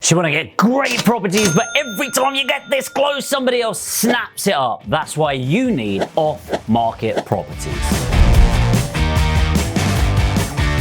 So you want to get great properties, but every time you get this close, somebody else snaps it up. That's why you need off-market properties.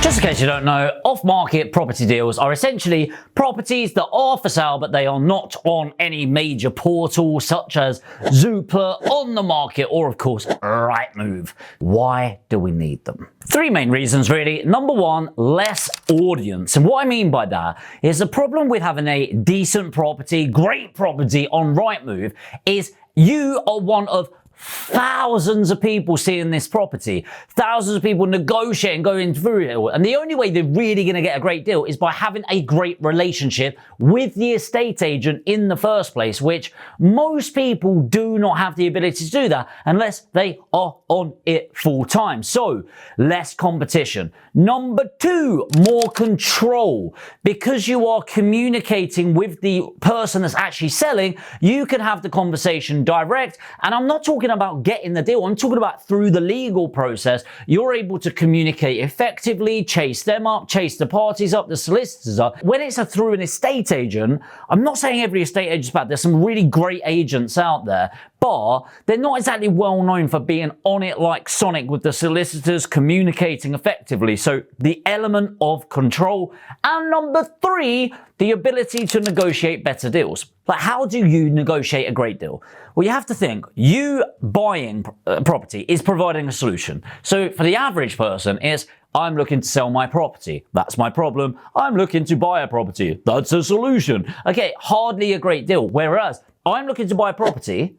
Just in case you don't know, off-market property deals are essentially properties that are for sale, but they are not on any major portal such as Zoopla, On the Market, or of course, Rightmove. Why do we need them? Three main reasons really. Number one, less audience. And what I mean by that is the problem with having a decent property, great property on Rightmove is you are one of thousands of people seeing this property, thousands of people negotiating, going through it. And the only way they're really going to get a great deal is by having a great relationship with the estate agent in the first place, which most people do not have the ability to do that unless they are on it full time. So less competition. Number two, more control. Because you are communicating with the person that's actually selling, you can have the conversation direct. And I'm not talking about getting the deal. I'm talking about through the legal process. You're able to communicate effectively, chase them up, chase the parties up, the solicitors up. When it's through an estate agent, I'm not saying every estate agent's bad. There's some really great agents out there, but they're not exactly well known for being on it like Sonic with the solicitors, communicating effectively. So the element of control. And number three, the ability to negotiate better deals. Like, how do you negotiate a great deal? Well, you have to think, you buying property is providing a solution. So for the average person, it's, I'm looking to sell my property. That's my problem. I'm looking to buy a property. That's a solution. Okay, hardly a great deal. Whereas I'm looking to buy a property,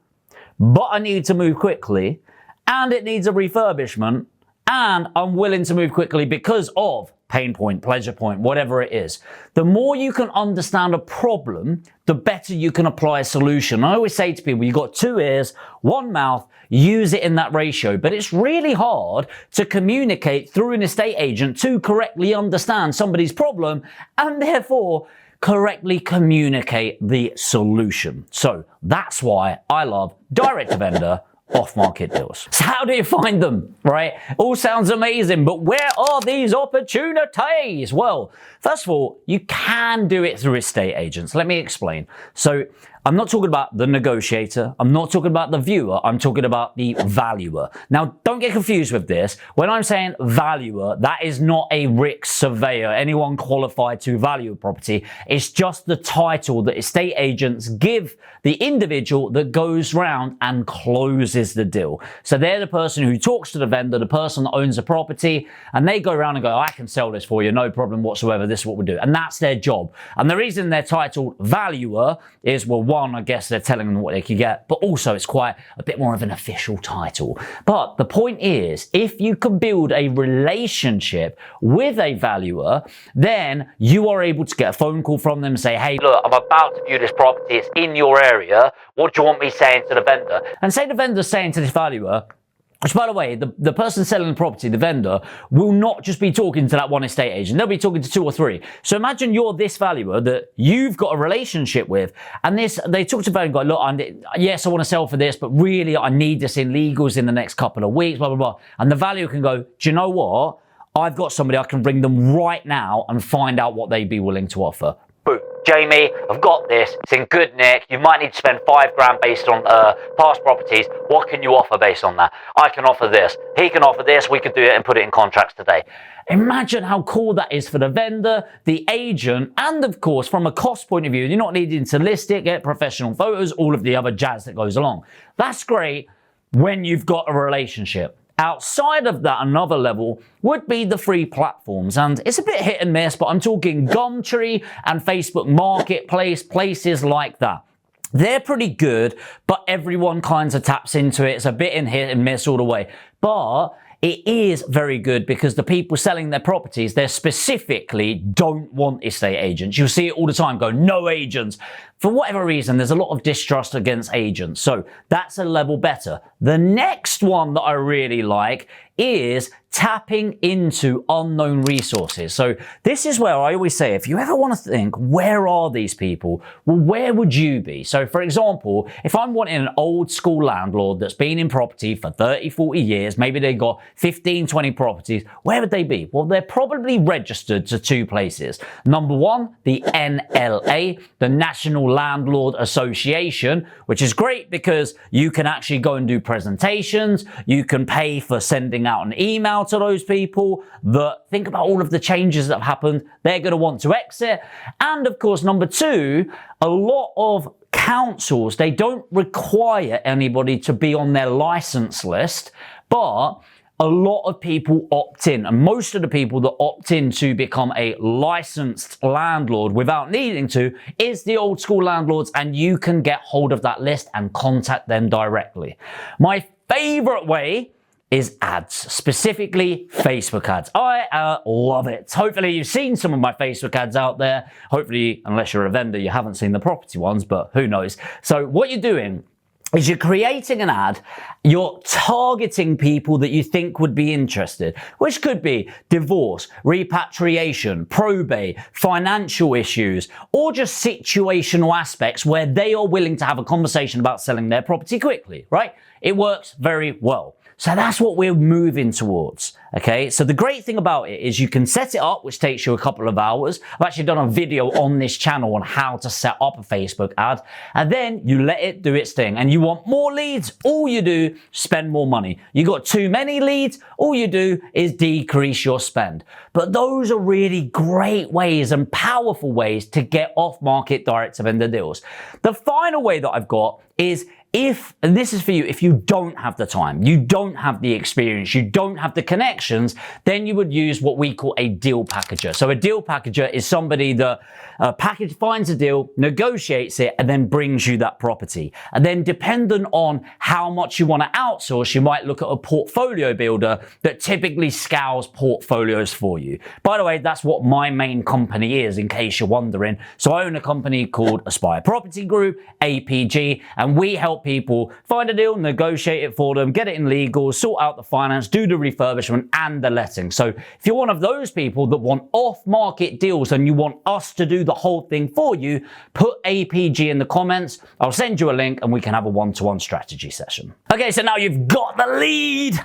but I need to move quickly, and it needs a refurbishment, and I'm willing to move quickly because of pain point, pleasure point, whatever it is. The more you can understand a problem, the better you can apply a solution. I always say to people, you've got two ears, one mouth, use it in that ratio. But it's really hard to communicate through an estate agent to correctly understand somebody's problem and therefore correctly communicate the solution. So that's why I love direct to vendor off-market deals. So how do you find them, right? All sounds amazing, but where are these opportunities? Well, first of all, you can do it through estate agents. Let me explain. So I'm not talking about the negotiator. I'm not talking about the viewer. I'm talking about the valuer. Now, don't get confused with this. When I'm saying valuer, that is not a RICS surveyor, anyone qualified to value a property. It's just the title that estate agents give the individual that goes round and closes the deal. So they're the person who talks to the vendor, the person that owns the property, and they go around and go, I can sell this for you, no problem whatsoever. This is what we do. And that's their job. And the reason they're titled valuer is, well, one, I guess they're telling them what they can get, but also it's quite a bit more of an official title. But the point is, if you can build a relationship with a valuer, then you are able to get a phone call from them and say, hey, look, I'm about to view this property. It's in your area. What do you want me saying to the vendor? And say the vendor's saying to this valuer, which, by the way, the person selling the property, the vendor, will not just be talking to that one estate agent. They'll be talking to two or three. So imagine you're this valuer that you've got a relationship with, and they talk to the vendor and go, look, yes, I want to sell for this, but really I need this in legals in the next couple of weeks, blah, blah, blah. And the valuer can go, do you know what? I've got somebody, I can bring them right now and find out what they'd be willing to offer. Boom. Jamie, I've got this. It's in good nick. You might need to spend $5,000 based on past properties. What can you offer based on that? I can offer this. He can offer this. We could do it and put it in contracts today. Imagine how cool that is for the vendor, the agent, and of course, from a cost point of view, you're not needing to list it, get professional photos, all of the other jazz that goes along. That's great when you've got a relationship. Outside of that, another level would be the free platforms. And it's a bit hit and miss, but I'm talking Gumtree and Facebook Marketplace, places like that. They're pretty good, but everyone kind of taps into it. It's a bit in hit and miss all the way. But it is very good because the people selling their properties, they specifically don't want estate agents. You'll see it all the time, go, no agents. For whatever reason, there's a lot of distrust against agents. So that's a level better. The next one that I really like is tapping into unknown resources. So this is where I always say, if you ever want to think, where are these people? Well, where would you be? So for example, if I'm wanting an old school landlord that's been in property for 30, 40 years, maybe they got 15, 20 properties, where would they be? Well, they're probably registered to two places. Number one, the NLA, the National Landlord Association, which is great because you can actually go and do presentations, you can pay for sending out an email to those people that think about all of the changes that have happened. They're going to want to exit. And of course, number two, a lot of councils, they don't require anybody to be on their license list, but a lot of people opt in, and most of the people that opt in to become a licensed landlord without needing to is the old school landlords, and you can get hold of that list and contact them directly. My favorite way is ads, specifically Facebook ads. I love it. Hopefully you've seen some of my Facebook ads out there. Hopefully, unless you're a vendor, you haven't seen the property ones, but who knows. So what you're doing is you're creating an ad, you're targeting people that you think would be interested, which could be divorce, repatriation, probate, financial issues, or just situational aspects where they are willing to have a conversation about selling their property quickly, right? It works very well. So that's what we're moving towards, okay? So the great thing about it is you can set it up, which takes you a couple of hours. I've actually done a video on this channel on how to set up a Facebook ad, and then you let it do its thing. And you want more leads, all you do, spend more money. You got too many leads, all you do is decrease your spend. But those are really great ways and powerful ways to get off-market direct-to-vendor deals. The final way that I've got is and this is for you, if you don't have the time, you don't have the experience, you don't have the connections, then you would use what we call a deal packager. So a deal packager is somebody that finds a deal, negotiates it, and then brings you that property. And then dependent on how much you want to outsource, you might look at a portfolio builder that typically scours portfolios for you. By the way, that's what my main company is, in case you're wondering. So I own a company called Aspire Property Group, APG, and we help people find a deal, negotiate it for them, get it in legal, sort out the finance, do the refurbishment and the letting. So if you're one of those people that want off-market deals and you want us to do the whole thing for you, put APG in the comments. I'll send you a link and we can have a one-to-one strategy session. Okay, so now you've got the lead.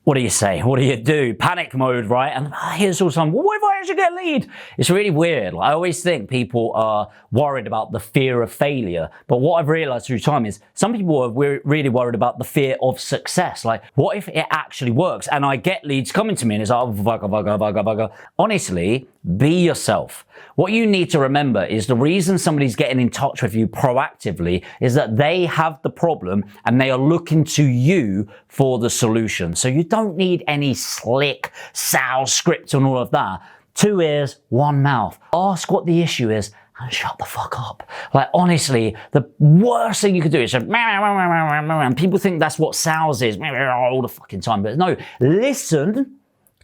What do you say? What do you do? Panic mode, right? And here's all some, well, what if I actually get a lead? It's really weird. I always think people are worried about the fear of failure. But what I've realized through time is some people are really worried about the fear of success. Like, what if it actually works? And I get leads coming to me and it's like, oh, bugger. Honestly, be yourself. What you need to remember is the reason somebody's getting in touch with you proactively is that they have the problem and they are looking to you for the solution. So you don't need any slick sales script and all of that. 2 ears, 1 mouth. Ask what the issue is and shut the fuck up. Like, honestly, the worst thing you could do is just, and people think that's what sales is all the fucking time. But no, listen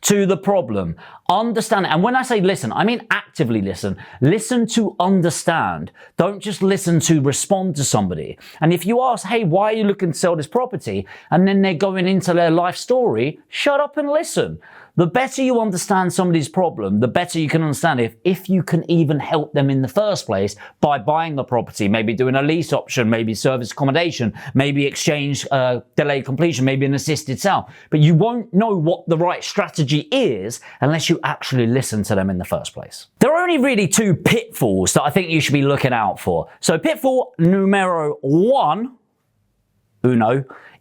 to the problem, understand it. And when I say listen, I mean actively listen. Listen to understand. Don't just listen to respond to somebody. And if you ask, hey, why are you looking to sell this property? And then they're going into their life story, shut up and listen. The better you understand somebody's problem, the better you can understand if you can even help them in the first place by buying the property, maybe doing a lease option, maybe service accommodation, maybe exchange, delayed completion, maybe an assisted sale. But you won't know what the right strategy is unless you actually listen to them in the first place. There are only really 2 pitfalls that I think you should be looking out for. So pitfall numero 1,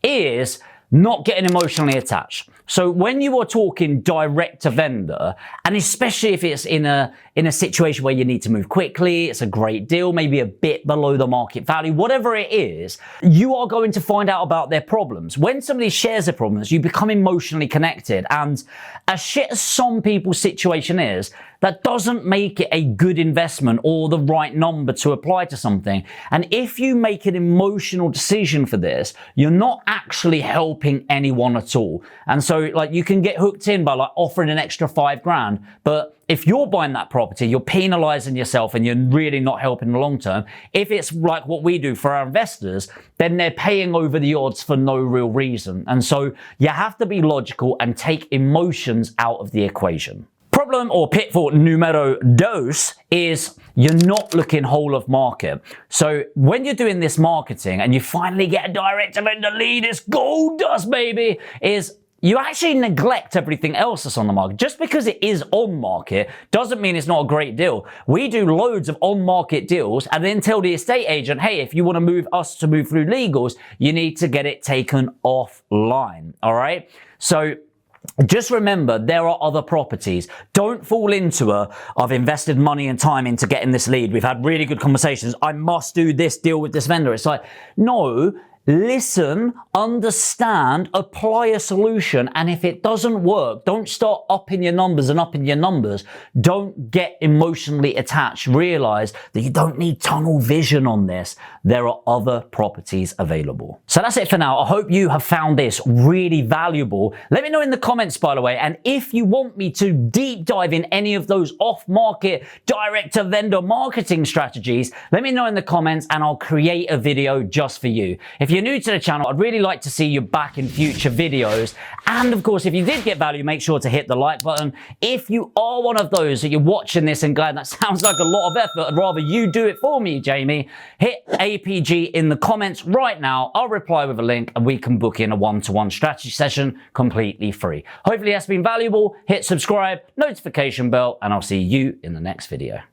is not getting emotionally attached. So when you are talking direct to vendor, and especially if it's in a situation where you need to move quickly, it's a great deal, maybe a bit below the market value, whatever it is, you are going to find out about their problems. When somebody shares their problems, you become emotionally connected. And as shit as some people's situation is, that doesn't make it a good investment or the right number to apply to something. And if you make an emotional decision for this, you're not actually helping anyone at all. And so like you can get hooked in by like offering an extra $5 grand, but if you're buying that property, you're penalizing yourself and you're really not helping in the long term. If it's like what we do for our investors, then they're paying over the odds for no real reason. And so you have to be logical and take emotions out of the equation. Problem or pitfall numero dos is you're not looking whole of market. So when you're doing this marketing and you finally get a direct vendor lead, it's gold dust, baby, is you actually neglect everything else that's on the market. Just because it is on market doesn't mean it's not a great deal. We do loads of on market deals and then tell the estate agent, hey, if you want to move through legals, you need to get it taken offline. All right. So just remember, there are other properties. Don't fall into I've invested money and time into getting this lead. We've had really good conversations. I must do this deal with this vendor. It's like, no. Listen, understand, apply a solution, and if it doesn't work, don't start upping your numbers and upping your numbers. Don't get emotionally attached. Realize that you don't need tunnel vision on this. There are other properties available. So that's it for now. I hope you have found this really valuable. Let me know in the comments, by the way, and if you want me to deep dive in any of those off-market direct-to-vendor marketing strategies, let me know in the comments and I'll create a video just for you. If you're new to the channel, I'd really like to see you back in future videos. And of course, if you did get value, make sure to hit the like button. If you are one of those that you're watching this and going, that sounds like a lot of effort, I'd rather you do it for me, Jamie, hit APG in the comments right now. I'll reply with a link and we can book in a one-to-one strategy session completely free. Hopefully that's been valuable. Hit subscribe, notification bell, and I'll see you in the next video.